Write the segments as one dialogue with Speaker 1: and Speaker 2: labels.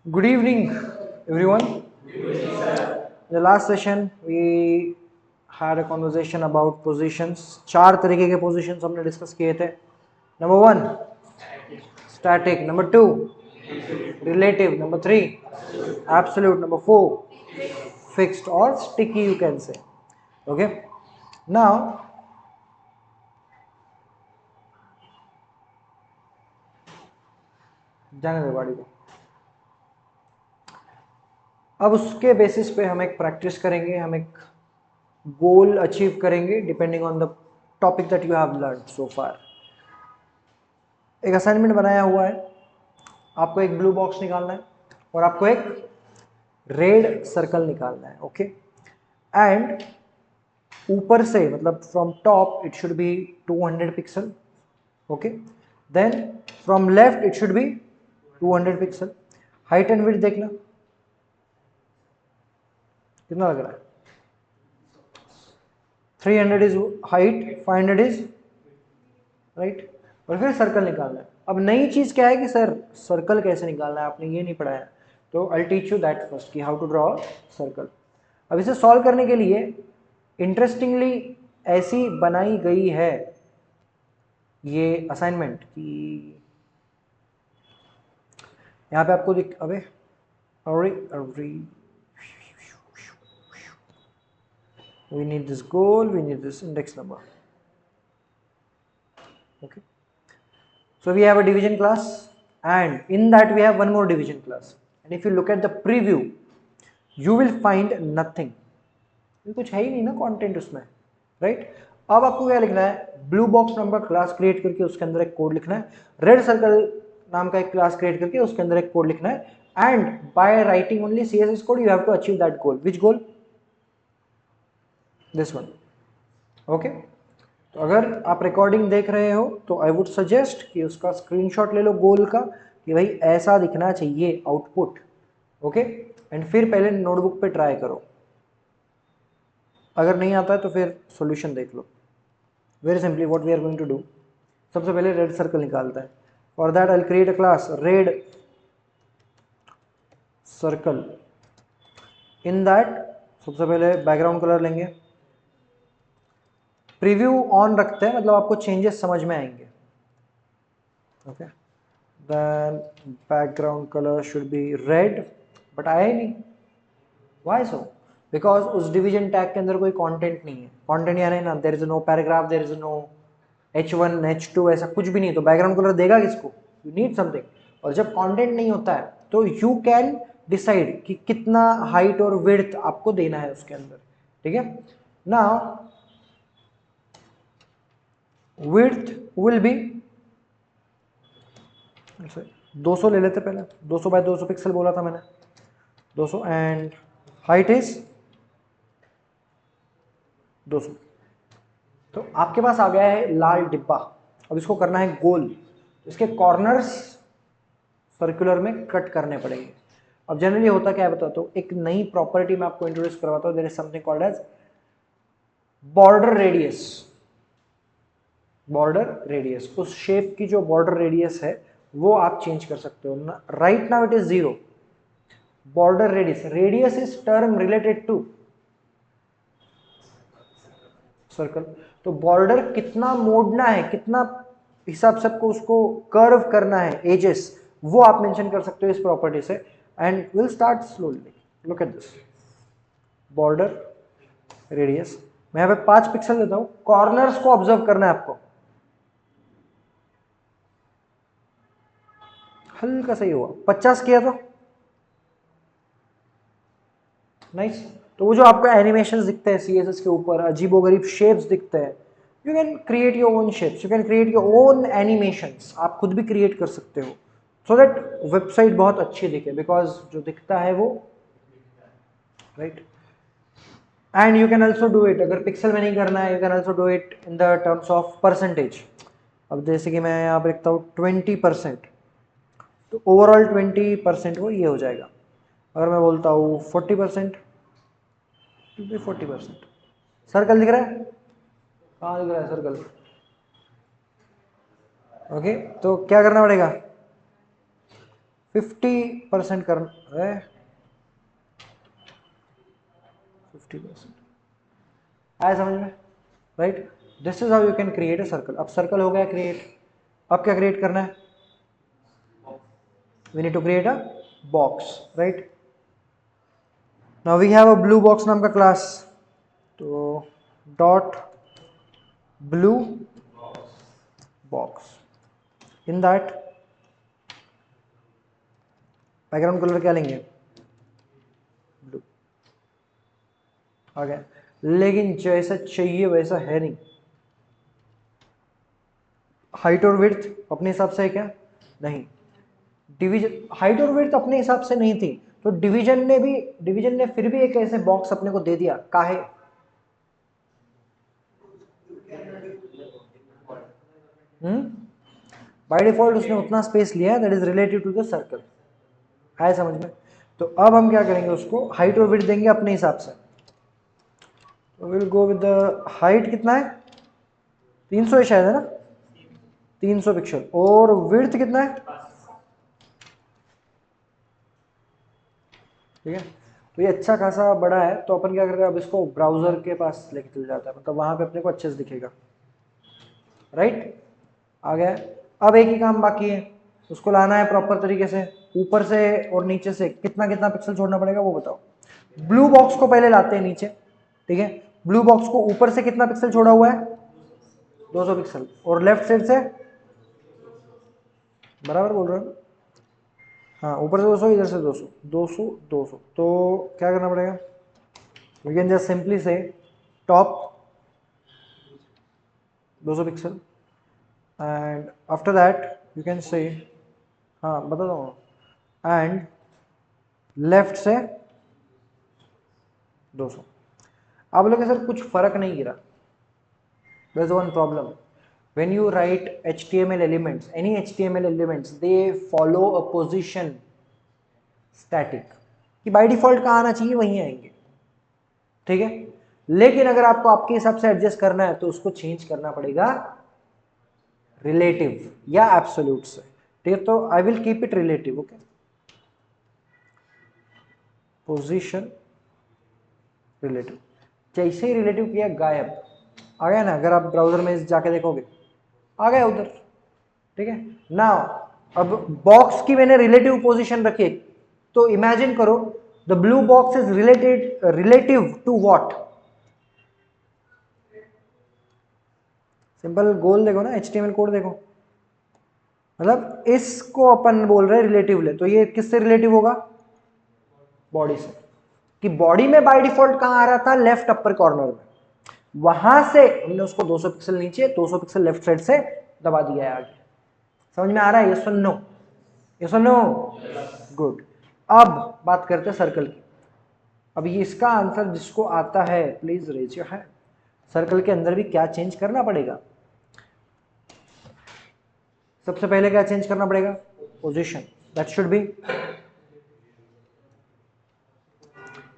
Speaker 1: Good evening, everyone. In the last session, we had a conversation about positions. चार तरीके के positions हमने discuss किए थे. Number one, static. Number two, relative. Number three, absolute. Number four, fixed or sticky, you can say. Okay. Now, जाने दो गाड़ी को. अब उसके बेसिस पे हम एक प्रैक्टिस करेंगे, हम एक गोल अचीव करेंगे depending on the topic that you have learn so far. एक असाइनमेंट बनाया हुआ है, आपको एक ब्लू बॉक्स निकालना है और आपको एक रेड सर्कल निकालना है. ओके, एंड ऊपर से मतलब from top it should be 200 pixel. Okay, then from left it should be 200 pixel. Height and width देखना कितना लग रहा है. 300 इज हाइट, 500 इज राइट. और फिर सर्कल निकालना है. अब नई चीज क्या है कि सर सर्कल कैसे निकालना है, आपने ये नहीं पढ़ाया, तो I teach you that first कि हाउ टू ड्रॉ सर्कल. अब इसे सॉल्व करने के लिए इंटरेस्टिंगली ऐसी बनाई गई है ये असाइनमेंट कि यहाँ पे आपको दिख, अबे अरे अरे, we need this goal, we need this index number. Okay, so we have a division class and in that we have one more division class, and if you look at the preview you will find nothing. कुछ है ही नहीं ना content उसमें, right. अब आपको क्या लिखना है, ब्लू बॉक्स नाम का क्लास क्रिएट करके उसके अंदर एक कोड लिखना है, रेड सर्कल नाम का एक क्लास क्रिएट करके उसके अंदर एक कोड लिखना है, and by writing only CSS code you have to achieve that goal. Which goal? This one. Okay, तो अगर आप रिकॉर्डिंग देख रहे हो तो आई वुड सजेस्ट कि उसका स्क्रीनशॉट ले लो गोल का कि भाई ऐसा दिखना चाहिए आउटपुट. ओके, एंड फिर पहले नोटबुक पे ट्राई करो. अगर नहीं आता है तो फिर सॉल्यूशन देख लो. Very simply what we are going to do, सबसे पहले रेड सर्कल निकालता है. For that I will create a class red circle. In that सबसे पहले बैकग्राउंड कलर लेंगे, प्रीव्यू ऑन रखते हैं मतलब आपको चेंजेस समझ में आएंगे. Okay, then background colour should be red, but आया ही नहीं. Why so? बिकॉज उस डिवीजन टैग के अंदर कोई कंटेंट नहीं है. कंटेंट यानी ना there is no paragraph, there is no H1 H2 ऐसा कुछ भी नहीं, तो बैकग्राउंड कलर देगा किसको? You need something. और जब कंटेंट नहीं होता है तो यू कैन डिसाइड कि कितना हाइट और विड्थ आपको देना है उसके अंदर. ठीक है, नाउ विड्थ विल बी 200 ले लेते पहले. 200 बाय 200 पिक्सल बोला था मैंने, 200, एंड हाइट इज 200. तो आपके पास आ गया है लाल डिब्बा. अब इसको करना है गोल, इसके कॉर्नर्स सर्कुलर में कट करने पड़ेंगे. अब जनरली होता क्या है बताता हूँ, एक नई प्रॉपर्टी मैं आपको इंट्रोड्यूस करवाता हूँ. There is something called as border radius. Border radius, उस शेप की जो बॉर्डर रेडियस है वो आप चेंज कर सकते हो. Right now it is 0. Border radius, radius is term related to circle. तो बॉर्डर कितना मोड़ना है, कितना हिसाब से आपको उसको कर्व करना है, एजेस, वो आप मेंशन कर सकते हो इस प्रॉपर्टी से. And will start slowly. Look at this border radius. मैं यहाँ पे 5 पिक्सल देता हूँ, कॉर्नर्स को ऑब्जर्व करना है आपको. हल्का सही हुआ, 50 किया तो नाइस. तो वो जो आपको एनिमेशन दिखते हैं CSS के ऊपर, अजीबोगरीब शेप्स दिखते हैं, you can create your own shapes, you can create your own animations. आप खुद भी क्रिएट कर सकते हो सो दैट वेबसाइट बहुत अच्छी दिखे, बिकॉज जो दिखता है वो right. And you can also do it, अगर पिक्सल में नहीं करना है you can also do it in the terms of percentage. अब जैसे कि मैं यहाँ पर लिखता हूँ 20%, तो ओवरऑल 20% वो ये हो जाएगा. अगर मैं बोलता हूँ 40%, 40%. सर्कल दिख रहा है? कहाँ दिख रहा है सर्कल? ओके, तो क्या करना पड़ेगा, 50% करना है, 50%, आया समझ में, right. This is how you can create a circle. अब सर्कल हो गया क्रिएट, अब क्या क्रिएट करना है, we need to create a box, right. Now we have a blue box नाम का क्लास, तो dot blue box, in that background colour क्या लेंगे, ब्लू, आ गया। लेकिन जैसा चाहिए वैसा है नहीं। हाइट और विड्थ अपने हिसाब से है क्या, नहीं। डिवीजन, हाइट और विड्थ अपने हिसाब से नहीं थी, तो डिवीजन ने फिर भी एक ऐसे बॉक्स अपने को दे दिया, काहे, बाय डिफॉल्ट उसने उतना स्पेस लिया that is related to the circle, है समझ में। तो अब हम क्या करेंगे, उसको हाइट और विड्थ देंगे अपने हिसाब से। तो will go with the height कितना है, 300 है शायद, है ना, 300 पिक्सल, और विड्थ कितना है, ठीक है। तो ये अच्छा खासा बड़ा है, तो अपन क्या करेंगे, अब इसको ब्राउजर के पास लेके चल जाता है, मतलब वहां पे अपने को अच्छे से दिखेगा, राइट। आ गया। अब एक ही काम बाकी है, उसको लाना है प्रॉपर तरीके से, ऊपर से और नीचे से कितना कितना पिक्सल छोड़ना पड़ेगा वो बताओ। ब्लू बॉक्स को पहले लाते हैं नीचे, ठीक है। ब्लू बॉक्स को ऊपर से कितना पिक्सल छोड़ा हुआ है, 200 पिक्सल, और लेफ्ट साइड से, बराबर बोल रहे हो, हाँ, ऊपर से 200, इधर से 200, 200, 200, तो क्या करना पड़ेगा, वी कैन जस्ट सिंपली से top 200 pixel, and after that you can say, हाँ बता दो, एंड लेफ्ट से 200। आप बोलोगे सर कुछ फर्क नहीं गिरा, there's one problem. When you write HTML elements, any HTML elements, they follow a position static, कि बाय डिफॉल्ट कहाँ आना चाहिए वहीं आएंगे, ठीक है। लेकिन अगर आपको आपके हिसाब से एडजस्ट करना है तो उसको चेंज करना पड़ेगा रिलेटिव या एब्सोल्यूट से, ठीक है। तो I will keep it relative, okay, position relative. जैसे ही रिलेटिव किया गायब, आ गया ना, अगर आप ब्राउजर में जाके देखोगे आ गया उधर, ठीक है ना। अब बॉक्स की मैंने रिलेटिव पोजीशन रखी, तो इमेजिन करो the blue box is relative to what, simple goal देखो ना, एचटीएमएल कोड देखो, मतलब इसको अपन बोल रहे हैं रिलेटिव ले, तो ये किससे रिलेटिव होगा, बॉडी से, कि बॉडी में बाय डिफॉल्ट कहां आ रहा था, लेफ्ट अपर कॉर्नर में, वहां से हमने उसको 200 पिक्सल नीचे, 200 पिक्सल लेफ्ट साइड से दबा दिया है आगे। समझ में आ रहा है, ये सुन नो, ये सुन नो, गुड। अब बात करते हैं सर्कल की। अब ये इसका आंसर जिसको आता है please raise your hand. Circle के अंदर भी क्या चेंज करना पड़ेगा, सबसे पहले क्या चेंज करना पड़ेगा, position, that should be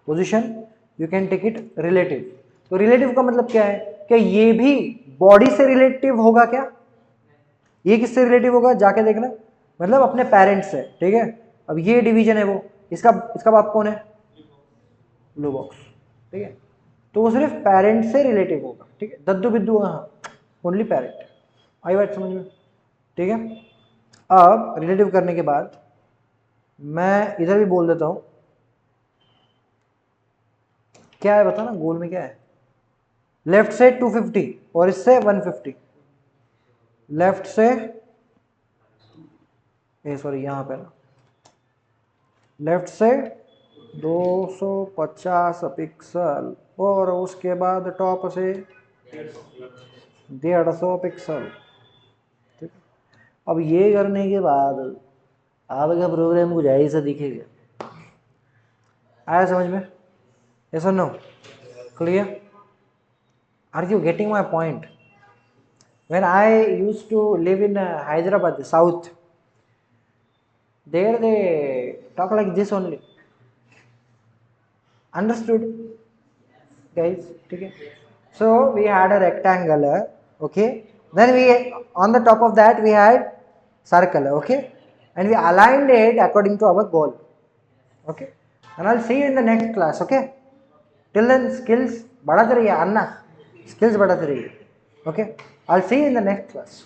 Speaker 1: position, you can take it relative. तो रिलेटिव का मतलब क्या है, क्या ये भी बॉडी से रिलेटिव होगा क्या, ये किससे रिलेटिव होगा जाके देखना, मतलब अपने पेरेंट्स से, ठीक है। अब ये डिवीजन है वो, इसका इसका बाप कौन है, ब्लू बॉक्स, ठीक है। तो वो सिर्फ पेरेंट से रिलेटिव होगा, ठीक है, दद्दू बिद्दू, हाँ, ओनली पेरेंट, आई बात समझ में, ठीक है। अब रिलेटिव करने के बाद मैं इधर भी बोल देता हूं, क्या है बता ना, गोल में क्या है, लेफ्ट से 250 और इससे 150, लेफ्ट से, सॉरी यहाँ पे ना, लेफ्ट से 250 पिक्सल, और उसके बाद टॉप से 150 पिक्सल, ठीक। अब ये करने के बाद आपका प्रोग्राम कुछ ऐसा दिखेगा, आया समझ में, यस और no, clear, are you getting my point. When I used to live in Hyderabad, South, there they talk like this only. Understood, guys? Okay. So we had a rectangle, okay. Then we on the top of that we had circle, okay. and we aligned it according to our goal. Okay, and I'll see you in the next class. Okay, till then skills बढ़ाते रहिए अन्ना, skills बढ़ाते रहिए. Okay, I'll see you in the next class.